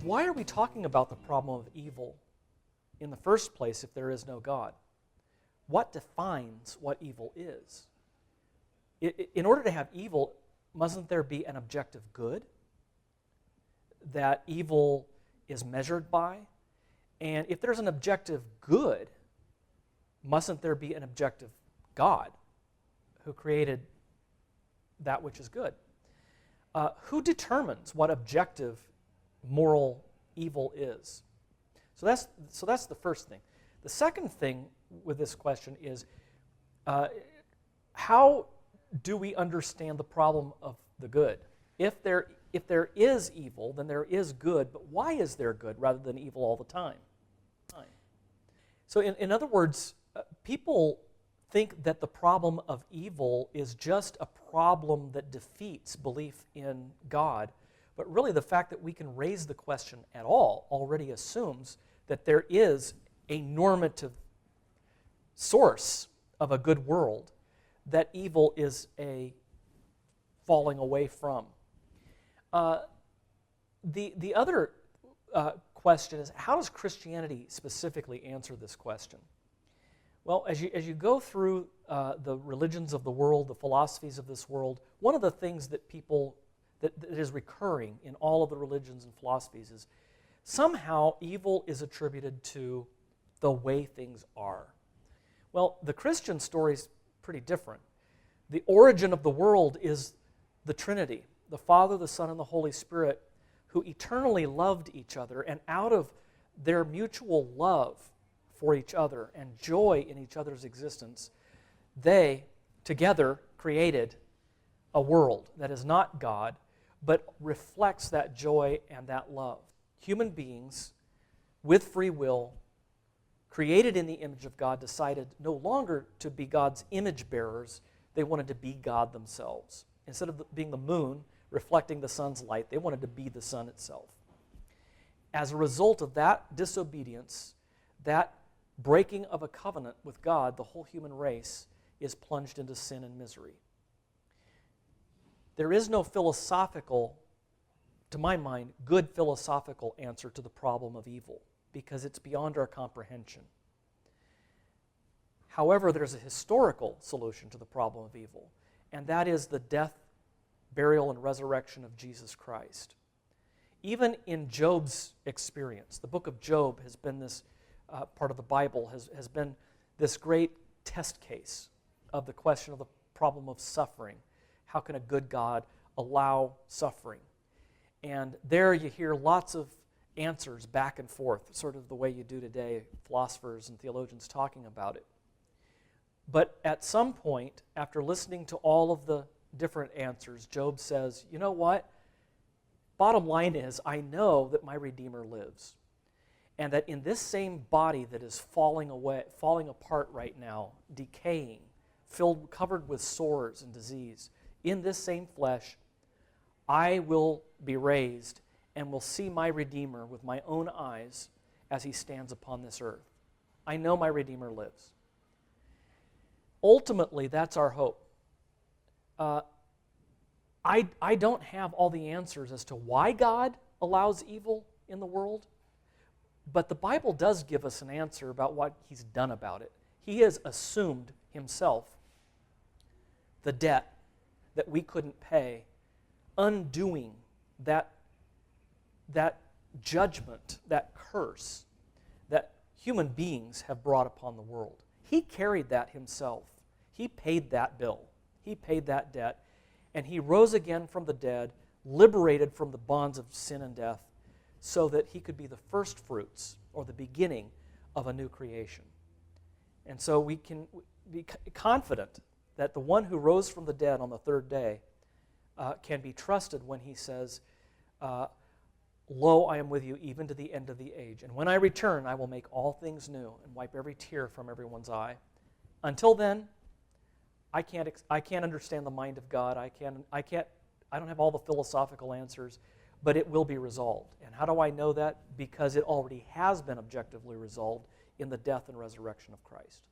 why are we talking about the problem of evil in the first place if there is no God? What defines what evil is? In order to have evil, mustn't there be an objective good that evil is measured by? And if there's an objective good, mustn't there be an objective God who created that which is good? Who determines what objective moral evil is? So that's the first thing. The second thing with this question is how do we understand the problem of the good? If there is evil, then there is good, but why is there good rather than evil all the time? So in other words, people think that the problem of evil is just a problem that defeats belief in God, but really the fact that we can raise the question at all already assumes that there is a normative source of a good world that evil is a falling away from. The other question is, how does Christianity specifically answer this question? Well, as you go through the religions of the world, the philosophies of this world, one of the things that is recurring in all of the religions and philosophies is somehow evil is attributed to the way things are. Well, the Christian story is pretty different. The origin of the world is the Trinity, the Father, the Son, and the Holy Spirit, who eternally loved each other, and out of their mutual love for each other and joy in each other's existence, they together created a world that is not God, but reflects that joy and that love. Human beings with free will, created in the image of God, decided no longer to be God's image bearers. They wanted to be God themselves. Instead of being the moon reflecting the sun's light, they wanted to be the sun itself. As a result of that disobedience, that breaking of a covenant with God, the whole human race is plunged into sin and misery. There is no philosophical, to my mind, good philosophical answer to the problem of evil, because it's beyond our comprehension. However, there's a historical solution to the problem of evil, and that is the death, burial, and resurrection of Jesus Christ. Even in Job's experience, the book of Job has been this part of the Bible, has been this great test case of the question of the problem of suffering. How can a good God allow suffering? And there you hear lots of answers back and forth, sort of the way you do today, philosophers and theologians talking about it. But at some point, after listening to all of the different answers, Job says, you know what? Bottom line is, I know that my Redeemer lives, and that in this same body that is falling apart right now, decaying, covered with sores and disease, in this same flesh, I will be raised and will see my Redeemer with my own eyes as he stands upon this earth. I know my Redeemer lives. Ultimately, that's our hope. I don't have all the answers as to why God allows evil in the world, but the Bible does give us an answer about what he's done about it. He has assumed himself the debt that we couldn't pay, undoing that judgment, that curse that human beings have brought upon the world. He carried that himself. He paid that bill. He paid that debt. And he rose again from the dead, liberated from the bonds of sin and death, so that he could be the first fruits or the beginning of a new creation. And so we can be confident that the one who rose from the dead on the third day can be trusted when he says, Lo, I am with you even to the end of the age. And when I return, I will make all things new and wipe every tear from everyone's eye. Until then, I can't understand the mind of God. I don't have all the philosophical answers, but it will be resolved. And how do I know that? Because it already has been objectively resolved in the death and resurrection of Christ.